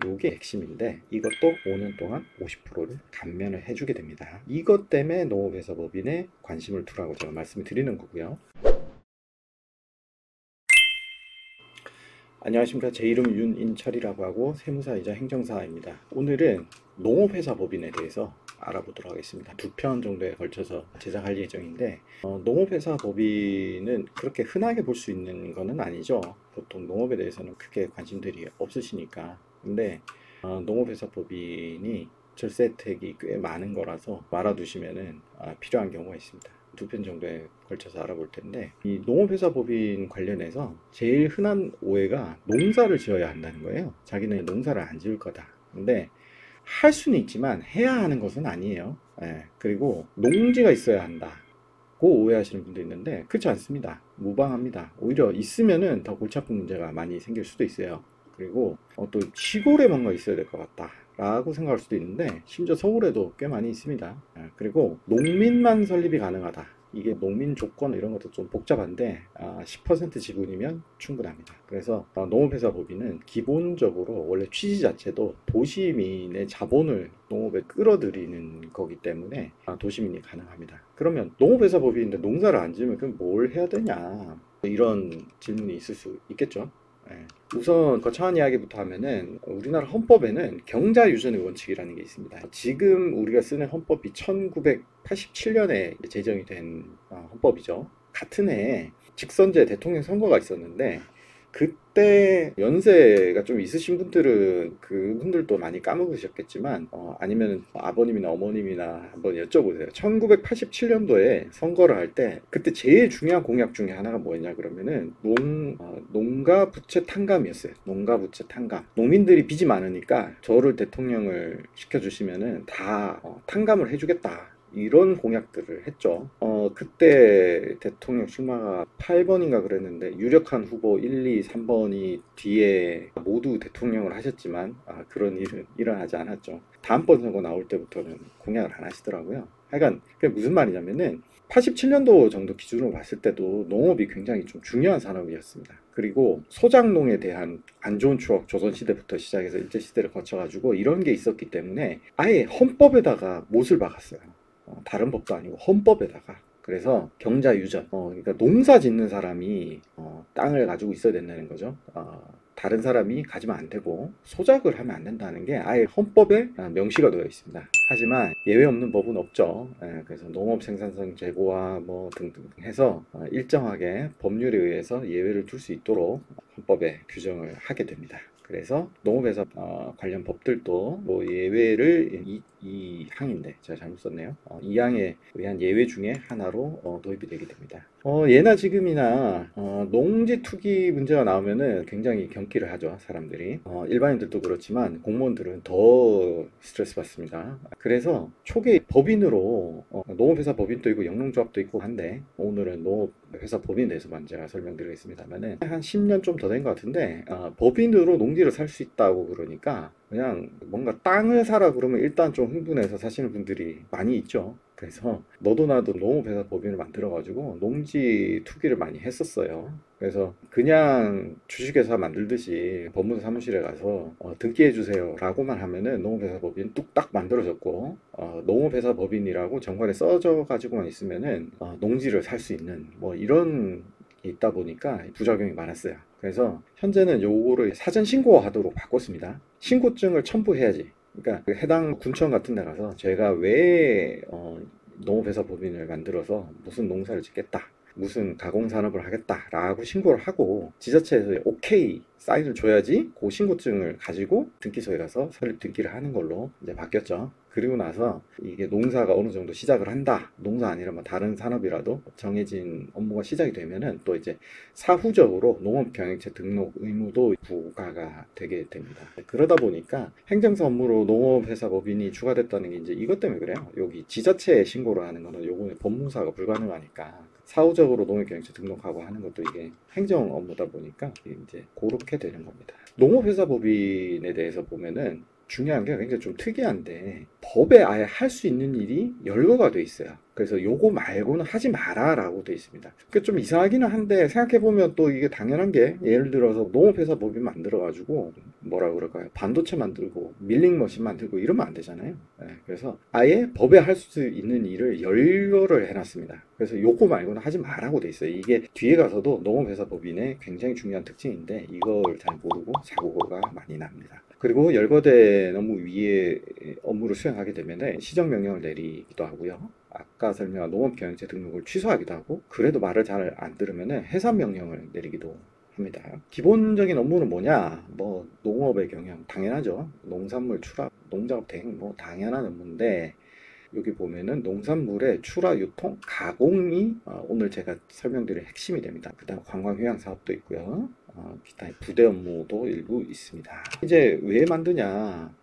이게 핵심인데 이것도 5년 동안 50%를 감면을 해주게 됩니다. 이것 때문에 농업회사법인에 관심을 두라고 제가 말씀을 드리는 거고요. 안녕하십니까. 제 이름은 윤인철이라고 하고 세무사이자 행정사입니다. 오늘은 농업회사법인에 대해서 알아보도록 하겠습니다. 2편 정도에 걸쳐서 제작할 예정인데 농업회사법인은 그렇게 흔하게 볼 수 있는 것은 아니죠. 보통 농업에 대해서는 크게 관심들이 없으시니까. 근데 농업회사법인이 절세 혜택이 꽤 많은 거라서 알아두시면은 필요한 경우가 있습니다. 2편 정도에 걸쳐서 알아볼 텐데 이 농업회사 법인 관련해서 제일 흔한 오해가 농사를 지어야 한다는 거예요. 자기는 농사를 안 지을 거다. 근데 할 수는 있지만 해야 하는 것은 아니에요. 그리고 농지가 있어야 한다. 고 오해하시는 분도 있는데 그렇지 않습니다. 무방합니다. 오히려 있으면은 더 골치 아픈 문제가 많이 생길 수도 있어요. 그리고 또 시골에 뭔가 있어야 될 것 같다 라고 생각할 수도 있는데 심지어 서울에도 꽤 많이 있습니다. 그리고 농민만 설립이 가능하다. 이게 농민 조건 이런 것도 좀 복잡한데 10% 지분이면 충분합니다. 그래서 농업회사 법인은 기본적으로 원래 취지 자체도 도시민의 자본을 농업에 끌어들이는 거기 때문에 도시민이 가능합니다. 그러면 농업회사 법인인데 농사를 안 지으면 그럼 뭘 해야 되냐 이런 질문이 있을 수 있겠죠. 우선 거창한 이야기부터 하면은 우리나라 헌법에는 경자유전의 원칙이라는 게 있습니다. 지금 우리가 쓰는 헌법이 1987년에 제정이 된 헌법이죠. 같은 해에 직선제 대통령 선거가 있었는데 그때 연세가 좀 있으신 분들은 그분들도 많이 까먹으셨겠지만 아니면 아버님이나 어머님이나 한번 여쭤보세요. 1987년도에 선거를 할 때 그때 제일 중요한 공약 중에 하나가 뭐였냐 그러면은 농가 부채 탕감이었어요. 농가 부채 탕감. 농민들이 빚이 많으니까 저를 대통령을 시켜주시면은 다 탕감을 해주겠다. 이런 공약들을 했죠. 그때 대통령 출마가 8번인가 그랬는데 유력한 후보 1, 2, 3번이 뒤에 모두 대통령을 하셨지만 그런 일은 일어나지 않았죠. 다음번 선거 나올 때부터는 공약을 안 하시더라고요. 하여간 그게 무슨 말이냐면은 87년도 정도 기준으로 봤을 때도 농업이 굉장히 좀 중요한 산업이었습니다. 그리고 소작농에 대한 안 좋은 추억, 조선시대부터 시작해서 일제시대를 거쳐가지고 이런 게 있었기 때문에 아예 헌법에다가 못을 박았어요. 다른 법도 아니고 헌법에다가. 그래서 경자유전, 그러니까 농사 짓는 사람이 땅을 가지고 있어야 된다는 거죠. 다른 사람이 가지면 안 되고 소작을 하면 안 된다는 게 아예 헌법에 명시가 되어 있습니다. 하지만 예외 없는 법은 없죠. 그래서 농업 생산성 제고와 뭐 등등 해서 일정하게 법률에 의해서 예외를 둘 수 있도록 헌법에 규정을 하게 됩니다. 그래서 농업에서 관련 법들도 뭐 예외를 이 항인데 제가 잘못 썼네요. 이 항에 의한 예외 중에 하나로 도입이 되게 됩니다. 예나 지금이나 농지 투기 문제가 나오면은 굉장히 경기를 하죠, 사람들이. 일반인들도 그렇지만 공무원들은 더 스트레스 받습니다. 그래서 초기 법인으로 농업회사 법인도 있고 영농조합도 있고 한데 오늘은 농업회사 법인에 대해서만 제가 설명드리겠습니다만은 한 10년 좀 더 된 것 같은데 법인으로 농지를 살 수 있다고 그러니까 그냥 뭔가 땅을 사라 그러면 일단 좀 흥분해서 사시는 분들이 많이 있죠. 그래서 너도 나도 농업회사 법인을 만들어 가지고 농지 투기를 많이 했었어요. 그래서 그냥 주식회사 만들듯이 법무사 사무실에 가서 등기해 주세요 라고만 하면은 농업회사 법인 뚝딱 만들어졌고 농업회사 법인이라고 정관에 써져 가지고만 있으면은 농지를 살 수 있는 뭐 이런 게 있다 보니까 부작용이 많았어요. 그래서 현재는 요거를 사전 신고하도록 바꿨습니다. 신고증을 첨부해야지. 그러니까 그 해당 군청 같은 데 가서 제가 왜 농업회사 법인을 만들어서 무슨 농사를 짓겠다, 무슨 가공산업을 하겠다 라고 신고를 하고 지자체에서 오케이 사인을 줘야지 그 신고증을 가지고 등기소에 가서 설립 등기를 하는 걸로 이제 바뀌었죠. 그리고 나서 이게 농사가 어느 정도 시작을 한다, 농사 아니라면 다른 산업이라도 정해진 업무가 시작이 되면은 또 이제 사후적으로 농업경영체 등록 의무도 부과가 되게 됩니다. 그러다 보니까 행정사 업무로 농업회사 법인이 추가됐다는 게 이제 이것 때문에 그래요. 여기 지자체에 신고를 하는 거는 요거는 법무사가 불가능하니까 사후적으로 농업경영체 등록하고 하는 것도 이게 행정 업무다 보니까 이제 그렇게 되는 겁니다. 농업회사 법인에 대해서 보면은 중요한 게 굉장히 좀 특이한데 법에 아예 할 수 있는 일이 열거가 돼 있어요. 그래서 요거 말고는 하지 마라 라고 돼 있습니다. 그게 좀 이상하기는 한데 생각해보면 또 이게 당연한 게 예를 들어서 농업회사 법인 만들어 가지고 뭐라 그럴까요? 반도체 만들고 밀링 머신 만들고 이러면 안 되잖아요. 네, 그래서 아예 법에 할 수 있는 일을 열거를 해놨습니다. 그래서 요거 말고는 하지 마라고 돼 있어요. 이게 뒤에 가서도 농업회사 법인의 굉장히 중요한 특징인데 이걸 잘 모르고 사고가 많이 납니다. 그리고 열거된 업무 위에 업무를 수행하게 되면 시정명령을 내리기도 하고요. 아까 설명한 농업경영체 등록을 취소하기도 하고, 그래도 말을 잘 안 들으면 해산명령을 내리기도 합니다. 기본적인 업무는 뭐냐? 뭐 농업의 경영 당연하죠. 농산물 출하, 농작업 대행 뭐 당연한 업무인데, 여기 보면은 농산물의 출하, 유통, 가공이 오늘 제가 설명드릴 핵심이 됩니다. 그 다음 관광휴양 사업도 있고요. 기타 부대 업무도 일부 있습니다. 이제 왜 만드냐?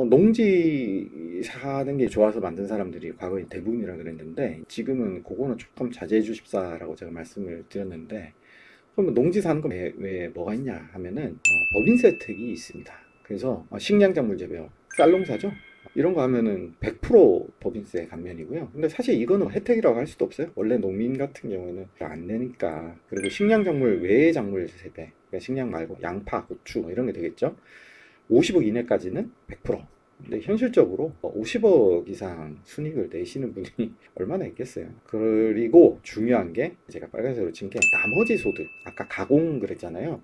농지 사는 게 좋아서 만든 사람들이 과거에 대부분이라 그랬는데, 지금은 그거는 조금 자제해 주십사라고 제가 말씀을 드렸는데, 그러면 농지 사는 거 왜 뭐가 있냐 하면은 법인세 혜택이 있습니다. 그래서 식량작물 재배업, 쌀농사죠. 이런 거 하면은 100% 법인세 감면이고요. 근데 사실 이거는 혜택이라고 할 수도 없어요. 원래 농민 같은 경우는 안 내니까. 그리고 식량작물 외의 작물 세배, 그러니까 식량 말고 양파, 고추 뭐 이런 게 되겠죠. 50억 이내까지는 100%. 근데 현실적으로 50억 이상 순이익을 내시는 분이 얼마나 있겠어요. 그리고 중요한 게 제가 빨간색으로 친 게 나머지 소득, 아까 가공 그랬잖아요.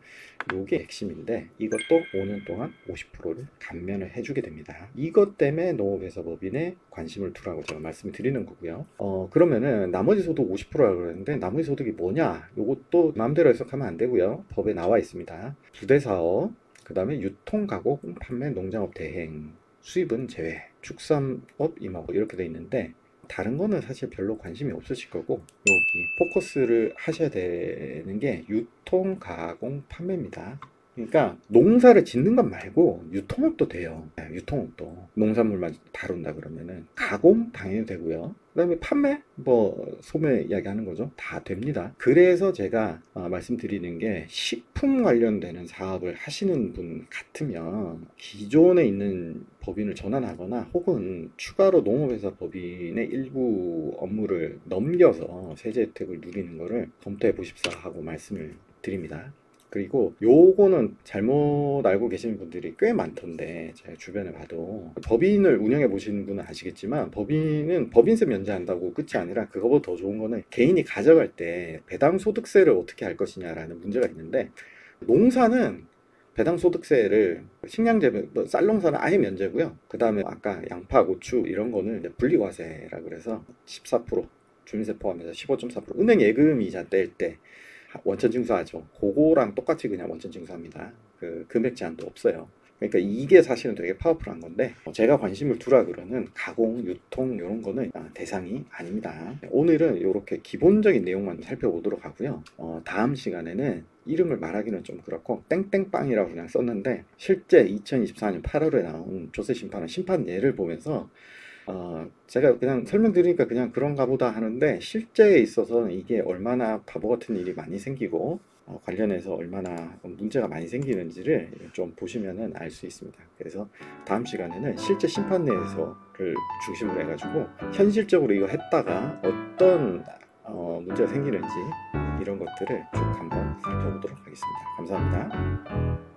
이게 핵심인데 이것도 5년 동안 50%를 감면을 해주게 됩니다. 이것 때문에 농업회사 법인에 관심을 두라고 제가 말씀을 드리는 거고요. 그러면은 나머지 소득 50%라고 그러는데 나머지 소득이 뭐냐? 이것도 마음대로 해석하면 안 되고요. 법에 나와 있습니다. 부대사업, 그 다음에 유통, 가공, 판매, 농장업 대행, 수입은 제외, 축산업 임하고 이렇게 돼 있는데, 다른 거는 사실 별로 관심이 없으실 거고 여기 포커스를 하셔야 되는 게 유통, 가공, 판매입니다. 그러니까 농사를 짓는 것 말고 유통업도 돼요. 네, 유통업도 농산물만 다룬다 그러면은 가공 당연히 되고요. 그다음에 판매 뭐 소매 이야기하는 거죠. 다 됩니다. 그래서 제가 말씀드리는 게 식품 관련되는 사업을 하시는 분 같으면 기존에 있는 법인을 전환하거나 혹은 추가로 농업회사 법인의 일부 업무를 넘겨서 세제 혜택을 누리는 거를 검토해 보십사 하고 말씀을 드립니다. 그리고 요거는 잘못 알고 계시는 분들이 꽤 많던데, 제가 주변에 봐도 법인을 운영해 보시는 분은 아시겠지만 법인은 법인세 면제한다고 끝이 아니라 그거보다 더 좋은 거는 개인이 가져갈 때 배당 소득세를 어떻게 할 것이냐라는 문제가 있는데, 농사는 배당 소득세를 식량재배, 뭐 쌀농사는 아예 면제고요. 그 다음에 아까 양파, 고추 이런 거는 이제 분리과세라 그래서 14%, 주민세 포함해서 15.4%, 은행 예금 이자 뗄 때 원천 징수하죠. 그거랑 똑같이 그냥 원천 징수합니다. 그 금액 제한도 없어요. 그러니까 이게 사실은 되게 파워풀한 건데, 제가 관심을 두라 그러는 가공, 유통 이런 거는 대상이 아닙니다. 오늘은 이렇게 기본적인 내용만 살펴보도록 하고요. 다음 시간에는 이름을 말하기는 좀 그렇고 땡땡빵이라고 그냥 썼는데, 실제 2024년 8월에 나온 조세심판은 심판 예를 보면서 제가 그냥 설명드리니까 그냥 그런가 보다 하는데, 실제에 있어서는 이게 얼마나 바보 같은 일이 많이 생기고 관련해서 얼마나 문제가 많이 생기는지를 좀 보시면은 알 수 있습니다. 그래서 다음 시간에는 실제 심판례에서를 중심으로 해가지고 현실적으로 이거 했다가 어떤 문제가 생기는지 이런 것들을 쭉 한번 살펴보도록 하겠습니다. 감사합니다.